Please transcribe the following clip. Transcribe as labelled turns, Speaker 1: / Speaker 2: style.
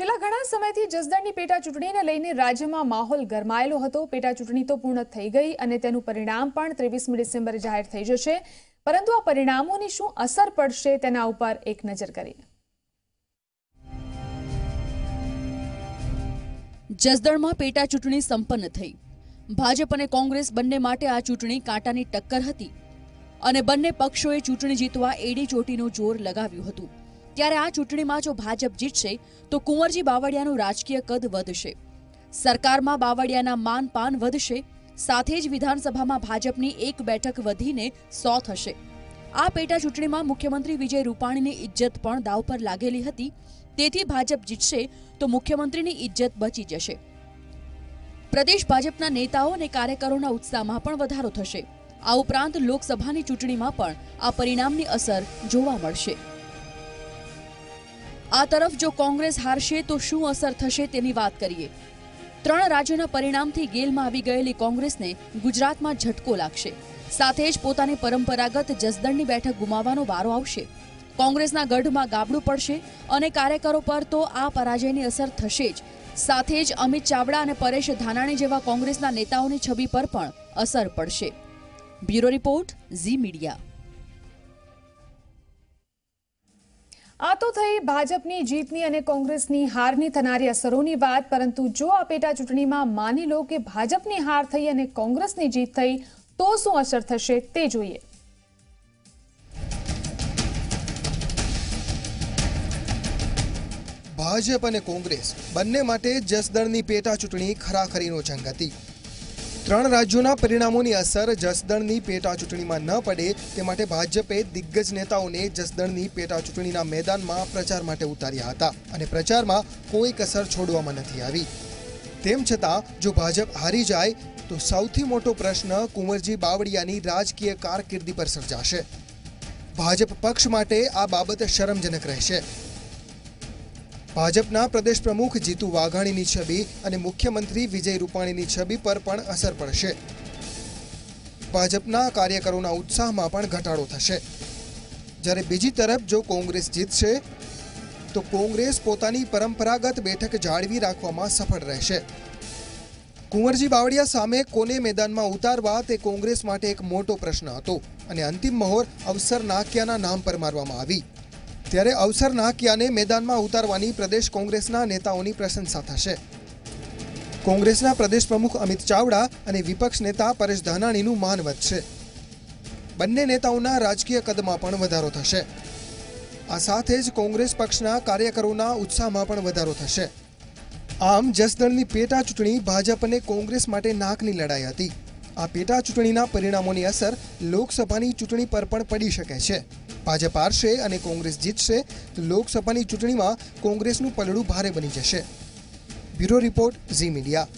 Speaker 1: છેલ્લા ઘણા સમયથી જસદણની પેટા ચૂંટણીને લઈને રાજ્યમાં માહોલ ગરમાયેલો હતો। પેટા ચૂંટણી તો પૂર્ણ થઈ ગઈ અને તેનું પરિણામ પણ 23મી ડિસેમ્બરે જાહેર થઈ જશે, પરંતુ આ પરિણામોની શું અસર પડશે તેના ઉપર એક નજર કરીએ।
Speaker 2: જસદણમાં પેટા ચૂંટણી સંપન્ન થઈ। ભાજપ અને કોંગ્રેસ બંને માટે આ ચૂંટણી કાંટાની ટક્કર હતી અને બંને પક્ષોએ ચૂંટણી જીતવા એડી ચોટીનું જોર લગાવ્યું હતું। ત્યારે આ ચૂંટણીમાં જો ભાજપ જીતશે તો કુંવરજી બાવળિયાનું રાજકીય કદ વધશે, સરકારમાં બાવળિયાના માન પાન વધશે, સાથે જ વિધાનસભામાં ભાજપની એક બેઠક વધીને 100 થશે। આ પેટા ચૂંટણીમાં મુખ્યમંત્રી વિજય રૂપાણીની ઇજ્જત પણ દાવ પર લાગેલી હતી, તેથી ભાજપ જીતશે તો મુખ્યમંત્રીની ઇજ્જત બચી જશે। પ્રદેશ ભાજપના નેતાઓ અને કાર્યકરોના ઉત્સાહમાં પણ વધારો થશે। આ ઉપરાંત લોકસભાની ચૂંટણીમાં પણ આ પરિણામની અસર જોવા મળશે। આ તરફ જો કોંગ્રેસ હારશે તો શું અસર થશે તેની વાત કરીએ। 3 રાજ્યોના પરિણામથી ગેલમાં આવી ગયેલી કોંગ્રેસને ગુજરાતમાં ઝટકો લાગશે, સાથે જ પોતાની પરંપરાગત જસદણની બેઠક ગુમાવવાનો વારો આવશે। કોંગ્રેસના ગઢમાં ગાબડું પડશે અને કાર્યકરો પર તો આ પરાજયની અસર થશે જ, સાથે જ અમિત ચાવડા અને પરેશ ધાનાણી જેવા કોંગ્રેસના નેતાઓની છબી પર પણ અસર પડશે। Bureau report, Zee media.
Speaker 1: આ તો થઈ ભાજપની જીતની અને કોંગ્રેસની હારની થનારી અસરોની વાત, પરંતુ જો આ પેટા ચૂંટણીમાં માની લો કે ભાજપની હાર થઈ અને કોંગ્રેસની જીત થઈ તો શું અસર થશે તે જોઈએ।
Speaker 3: ભાજપ અને કોંગ્રેસ બંને માટે જસદણની પેટા ચૂંટણી ખરાખરીનો જંગ હતી। 3 રાજ્યોના પરિણામોની અસર જસદણની પેટા ચૂંટણીમાં ન પડે તે માટે ભાજપે દિગ્ગજ નેતાઓને જસદણની પેટા ચૂંટણીના મેદાનમાં પ્રચાર માટે ઉતાર્યા હતા અને પ્રચારમાં કોઈ કસર છોડવામાં નથી આવી। તેમ છતાં જો ભાજપ હારી જાય તો સૌથી મોટો પ્રશ્ન કુંવરજી બાવળિયાની રાજકીય કારકિર્દી પર સર્જાશે। ભાજપ પક્ષ માટે આ બાબત શરમજનક રહેશે। ભાજપના પ્રદેશ પ્રમુખ જીતુ વાઘાણીની છબી અને મુખ્યમંત્રી વિજય રૂપાણીની છબી પર પણ અસર પડશે। ભાજપના કાર્યકરોના ઉત્સાહમાં પણ ઘટાડો થશે। જ્યારે બીજી તરફ જો કોંગ્રેસ જીતશે તો કોંગ્રેસ પોતાની પરંપરાગત બેઠક જાળવી રાખવામાં સફળ રહેશે। કુંવરજી બાવળિયા સામે કોને મેદાનમાં ઉતારવા તે કોંગ્રેસ માટે એક મોટો પ્રશ્ન હતો અને અંતિમ મહોર અવસર નાકિયાના નામ પર મારવામાં આવી। ત્યારે અવસર નાકિયાને મેદાનમાં ઉતારવાની પ્રદેશ કોંગ્રેસના નેતાઓની પ્રશંસા થશે। કોંગ્રેસના પ્રદેશ પ્રમુખ અમિત ચાવડા અને વિપક્ષ નેતા પરેશ ધાનાણીનું માન વધશે। બંને નેતાઓના રાજકીય કદમાં પણ વધારો થશે। આ સાથે જ કોંગ્રેસ પક્ષના કાર્યકરોના ઉત્સાહમાં પણ વધારો થશે। આમ જસદણની પેટા ચૂંટણી ભાજપ અને કોંગ્રેસ માટે નાકની લડાઈ હતી। આ પેટા ચૂંટણીના પરિણામોની અસર લોકસભાની ચૂંટણી પર પણ પડી શકે છે। ભાજપ હારશે અને કોંગ્રેસ જીતશે તો લોકસભાની ચૂંટણીમાં કોંગ્રેસનું પલડું ભારે બની જશે। Bureau report, Zee media.